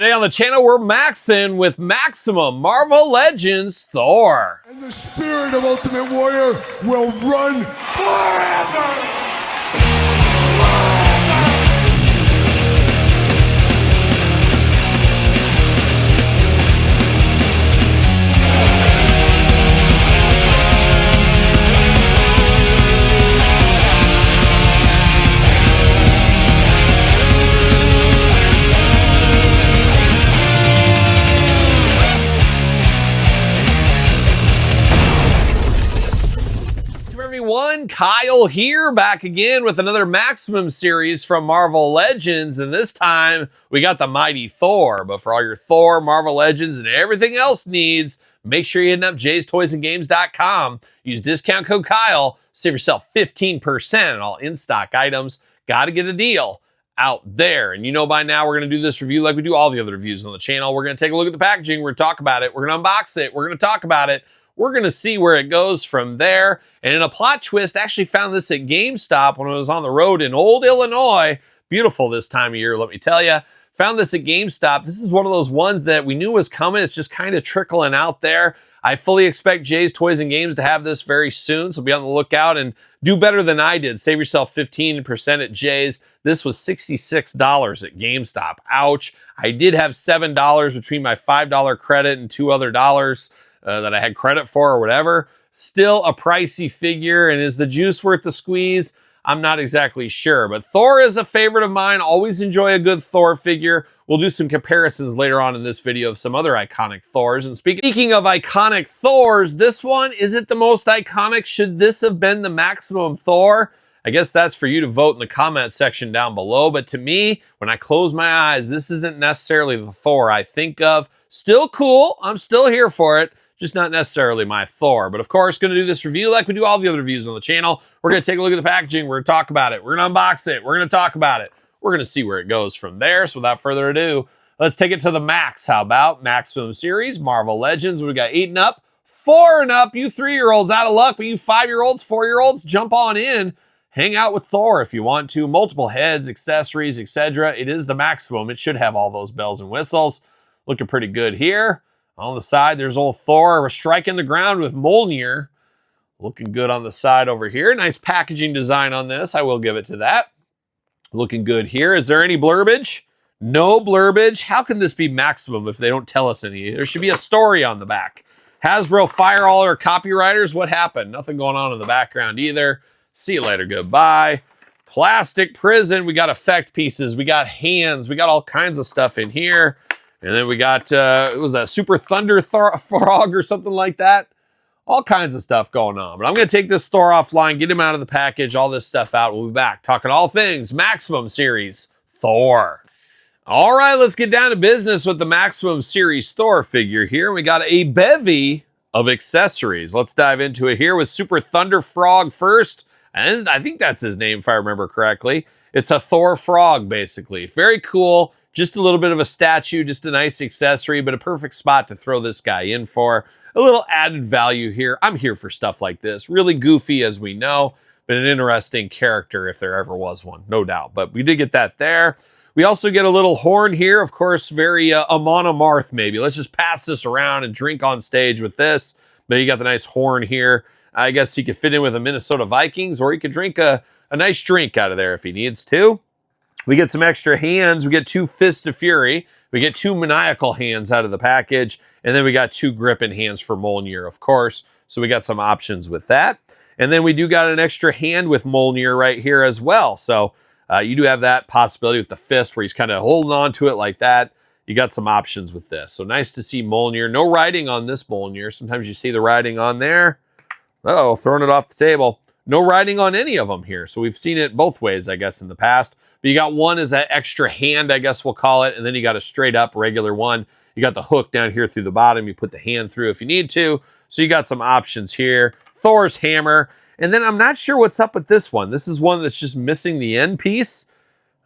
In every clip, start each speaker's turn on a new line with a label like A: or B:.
A: Today on the channel, we're maxing with Maximum Marvel Legends Thor.
B: And the spirit of Ultimate Warrior will run forever!
A: Everyone, Kyle here, back again with another Maximum series from Marvel Legends, and this time we got the mighty Thor. But for all your Thor, Marvel Legends, and everything else needs, make sure you're hitting up jaystoysandgames.com. Use discount code Kyle, save yourself 15% on all in-stock items. Gotta get a deal out there. And you know by now we're going to do this review like we do all the other reviews on the channel. We're going to take a look at the packaging, we're going to talk about it, we're going to unbox it, we're going to talk about it. We're going to see where it goes from there. And in a plot twist, I actually found this at GameStop when I was on the road in Old Illinois. Beautiful this time of year, let me tell you. Found this at GameStop. This is one of those ones that we knew was coming. It's just kind of trickling out there. I fully expect Jay's Toys and Games to have this very soon, so be on the lookout and do better than I did. Save yourself 15% at Jay's. This was $66 at GameStop. Ouch. I did have $7 between my $5 credit and $2 other dollars that I had credit for or whatever. Still a pricey figure, and is the juice worth the squeeze? I'm not exactly sure, but Thor is a favorite of mine. Always enjoy a good Thor figure. We'll do some comparisons later on in this video of some other iconic Thors. And speaking of iconic Thors, this one, is it the most iconic? Should this have been the Maximum Thor? I guess that's for you to vote in the comment section down below. But to me, when I close my eyes, this isn't necessarily the Thor I think of. Still cool. I'm still here for it. Just not necessarily my Thor. But of course, going to do this review like we do all the other reviews on the channel. We're going to take a look at the packaging. We're going to talk about it. We're going to unbox it. We're going to talk about it. We're going to see where it goes from there. So without further ado, let's take it to the max. How about Maximum Series, Marvel Legends? We got 8 and up, 4 and up. You 3-year-olds out of luck, but you 5-year-olds, 4-year-olds, jump on in. Hang out with Thor if you want to. Multiple heads, accessories, etc. It is the Maximum. It should have all those bells and whistles. Looking pretty good here. On the side, there's old Thor. We're striking the ground with Mjolnir. Looking good on the side over here. Nice packaging design on this. I will give it to that. Looking good here. Is there any blurbage? No blurbage. How can this be Maximum if they don't tell us any? There should be a story on the back. Hasbro, fire all our copywriters. What happened? Nothing going on in the background either. See you later. Goodbye. Plastic prison. We got effect pieces. We got hands. We got all kinds of stuff in here. And then we got, it was a Super Thunder Frog or something like that. All kinds of stuff going on. But I'm going to take this Thor offline, get him out of the package, all this stuff out. We'll be back talking all things Maximum Series Thor. All right, let's get down to business with the Maximum Series Thor figure here. We got a bevy of accessories. Let's dive into it here with Super Thunder Frog first. And I think that's his name, if I remember correctly. It's a Thor frog, basically. Very cool. Just a little bit of a statue, just a nice accessory, but a perfect spot to throw this guy in for. A little added value here. I'm here for stuff like this. Really goofy, as we know, but an interesting character if there ever was one, no doubt. But we did get that there. We also get a little horn here. Of course, very Amon Amarth, maybe. Let's just pass this around and drink on stage with this. But you got the nice horn here. I guess he could fit in with the Minnesota Vikings, or he could drink a nice drink out of there if he needs to. We get some extra hands. We get 2 Fists of Fury. We get 2 Maniacal hands out of the package. And then we got 2 Gripping hands for Mjolnir, of course. So we got some options with that. And then we do got an extra hand with Mjolnir right here as well. So you do have that possibility with the fist where he's kind of holding on to it like that. You got some options with this. So nice to see Mjolnir. No writing on this Mjolnir. Sometimes you see the writing on there. Uh-oh, throwing it off the table. No writing on any of them here. So we've seen it both ways, I guess, in the past. But you got one as that extra hand, I guess we'll call it. And then you got a straight up regular one. You got the hook down here through the bottom. You put the hand through if you need to. So you got some options here. Thor's hammer. And then I'm not sure what's up with this one. This is one that's just missing the end piece.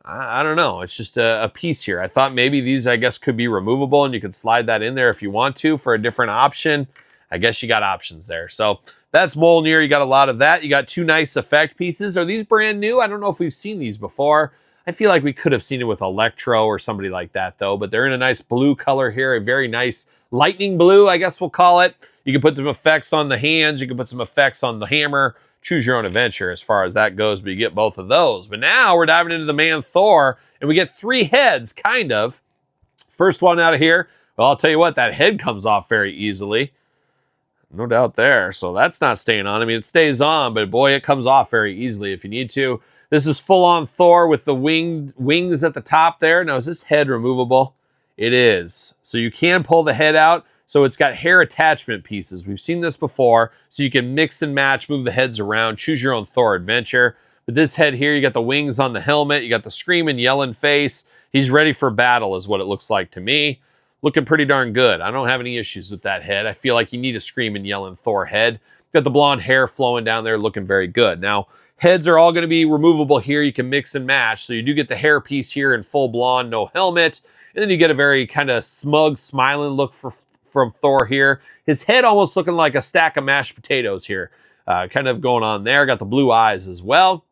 A: I don't know. It's just a piece here. I thought maybe these, I guess, could be removable and you could slide that in there if you want to for a different option. I guess you got options there. So that's Mjolnir. You got a lot of that. You got 2 nice effect pieces. Are these brand new? I don't know if we've seen these before. I feel like we could have seen it with Electro or somebody like that, though. But they're in a nice blue color here, a very nice lightning blue, I guess we'll call it. You can put some effects on the hands. You can put some effects on the hammer. Choose your own adventure as far as that goes, but you get both of those. But now we're diving into the man Thor, and we get 3 heads, kind of. First one out of here. Well, I'll tell you what, that head comes off very easily. No doubt there. So that's not staying on. I mean, it stays on, but boy, it comes off very easily if you need to. This is full-on Thor with the wings at the top there. Now, is this head removable? It is. So you can pull the head out. So it's got hair attachment pieces. We've seen this before. So you can mix and match, move the heads around, choose your own Thor adventure. But this head here, you got the wings on the helmet. You got the screaming, yelling face. He's ready for battle is what it looks like to me. Looking pretty darn good. I don't have any issues with that head. I feel like you need a screaming, yelling Thor head. Got the blonde hair flowing down there, looking very good. Now, heads are all going to be removable here. You can mix and match. So you do get the hair piece here in full blonde, no helmet. And then you get a very kind of smug, smiling look from Thor here. His head almost looking like a stack of mashed potatoes here. Kind of going on there. Got the blue eyes as well.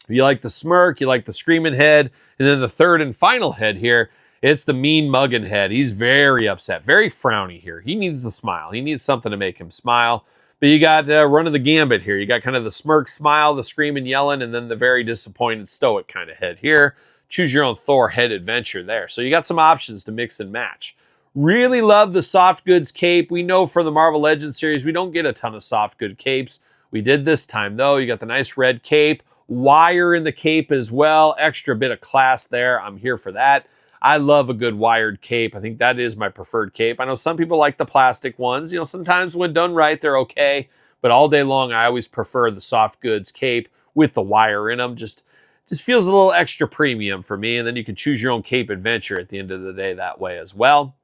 A: You like the smirk, you like the screaming head. And then the third and final head here, it's the mean mugging head. He's very upset, very frowny here. He needs the smile. He needs something to make him smile. But you got run of the gambit here. You got kind of the smirk smile, the screaming, yelling, and then the very disappointed, stoic kind of head here. Choose your own Thor head adventure there. So you got some options to mix and match. Really love the soft goods cape. We know for the Marvel Legends series, we don't get a ton of soft good capes. We did this time, though. You got the nice red cape. Wire in the cape as well. Extra bit of class there. I'm here for that. I love a good wired cape. I think that is my preferred cape. I know some people like the plastic ones. You know, sometimes when done right, they're okay. But all day long, I always prefer the soft goods cape with the wire in them. Just feels a little extra premium for me. And then you can choose your own cape adventure at the end of the day that way as well.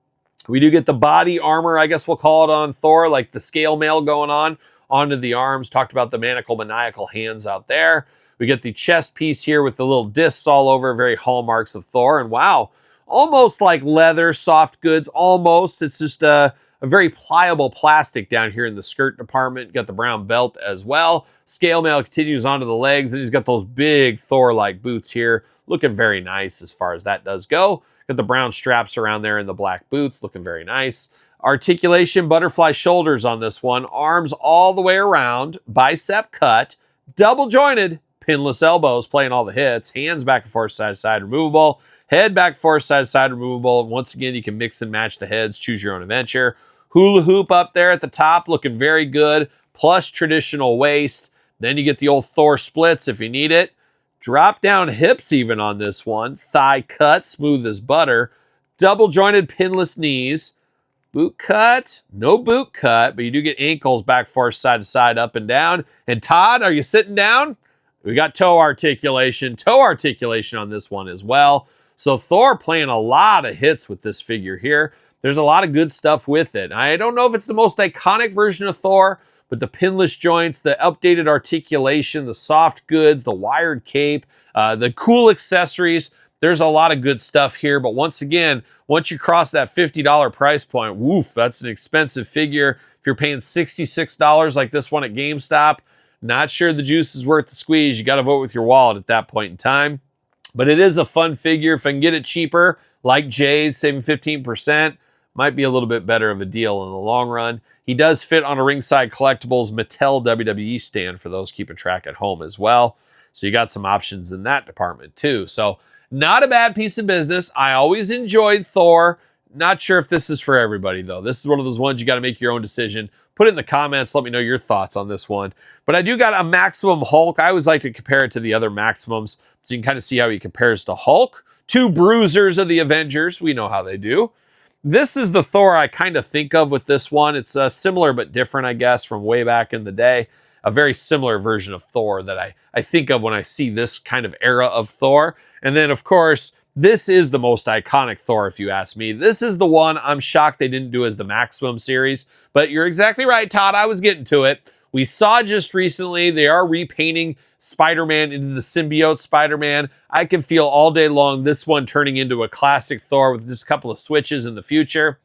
A: We do get the body armor, I guess we'll call it, on Thor, like the scale mail going on onto the arms. Talked about the maniacal hands out there. We get the chest piece here with the little discs all over, very hallmarks of Thor. And wow, almost like leather, soft goods, almost. It's just a very pliable plastic down here in the skirt department. Got the brown belt as well. Scale mail continues onto the legs, and he's got those big Thor-like boots here. Looking very nice as far as that does go. Got the brown straps around there and the black boots. Looking very nice. Articulation, butterfly shoulders on this one. Arms all the way around. Bicep cut. Double jointed. Pinless elbows playing all the hits. Hands back and forth, side to side, removable. Head back and forth, side to side, removable. Once again, you can mix and match the heads. Choose your own adventure. Hula hoop up there at the top, looking very good. Plus traditional waist. Then you get the old Thor splits if you need it. Drop down hips even on this one. Thigh cut, smooth as butter. Double jointed pinless knees. Boot cut, no boot cut, but you do get ankles back, forth, side to side, up and down. And Todd, are you sitting down? We got toe articulation on this one as well. So Thor playing a lot of hits with this figure here. There's a lot of good stuff with it. I don't know if it's the most iconic version of Thor, but the pinless joints, the updated articulation, the soft goods, the wired cape, the cool accessories. There's a lot of good stuff here. But once again, once you cross that $50 price point, woof, that's an expensive figure. If you're paying $66 like this one at GameStop, not sure the juice is worth the squeeze. You got to vote with your wallet at that point in time. But it is a fun figure. If I can get it cheaper, like Jay's, saving 15%, might be a little bit better of a deal in the long run. He does fit on a Ringside Collectibles Mattel WWE stand for those keeping track at home as well. So you got some options in that department too. So not a bad piece of business. I always enjoyed Thor. Not sure if this is for everybody though. This is one of those ones you got to make your own decision. Put it in the comments. Let me know your thoughts on this one. But I do got a Maximum Hulk. I always like to compare it to the other Maximums so you can kind of see how he compares to Hulk. 2 bruisers of the Avengers. We know how they do. This is the Thor I kind of think of with this one. It's similar but different, I guess, from way back in the day. A very similar version of Thor that I think of when I see this kind of era of Thor. And then, of course, this is the most iconic Thor, if you ask me. This is the one I'm shocked they didn't do as the Maximum series. But you're exactly right, Todd. I was getting to it. We saw just recently they are repainting Spider-Man into the symbiote Spider-Man. I can feel all day long this one turning into a classic Thor with just a couple of switches in the future.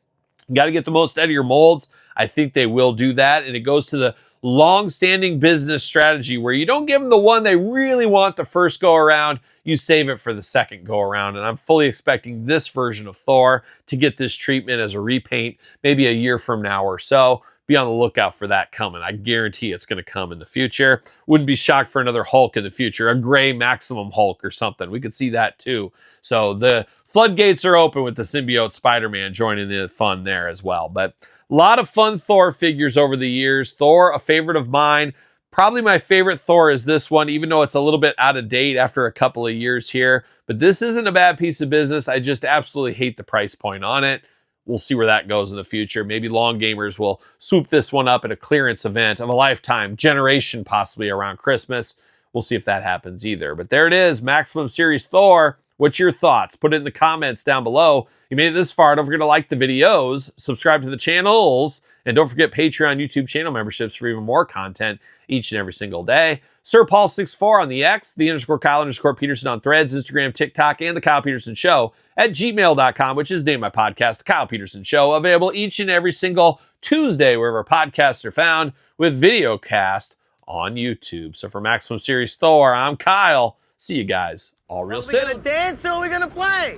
A: You got to get the most out of your molds. I think they will do that. And it goes to the long-standing business strategy where you don't give them the one they really want the first go around, you save it for the second go around. And I'm fully expecting this version of Thor to get this treatment as a repaint maybe a year from now or so. Be on the lookout for that coming. I guarantee it's going to come in the future. Wouldn't be shocked for another Hulk in the future, a gray Maximum Hulk or something. We could see that too. So the floodgates are open with the symbiote Spider-Man joining the fun there as well. But a lot of fun Thor figures over the years. Thor, a favorite of mine. Probably my favorite Thor is this one, even though it's a little bit out of date after a couple of years here. But this isn't a bad piece of business. I just absolutely hate the price point on it. We'll see where that goes in the future. Maybe Long Gamers will swoop this one up at a clearance event of a lifetime, generation possibly around Christmas. We'll see if that happens either. But there it is, Maximum Series Thor. What's your thoughts? Put it in the comments down below. You made it this far. Don't forget to like the videos, subscribe to the channels, and don't forget Patreon, YouTube channel memberships for even more content each and every single day. Sir Paul64 on the X, _Kyle_Peterson on Threads, Instagram, TikTok, and The Kyle Peterson Show at gmail.com, which is named my podcast, The Kyle Peterson Show, available each and every single Tuesday wherever podcasts are found, with video cast on YouTube. So for Maximum Series Thor, I'm Kyle. See you guys all real soon.
C: Are we gonna dance or are we gonna play?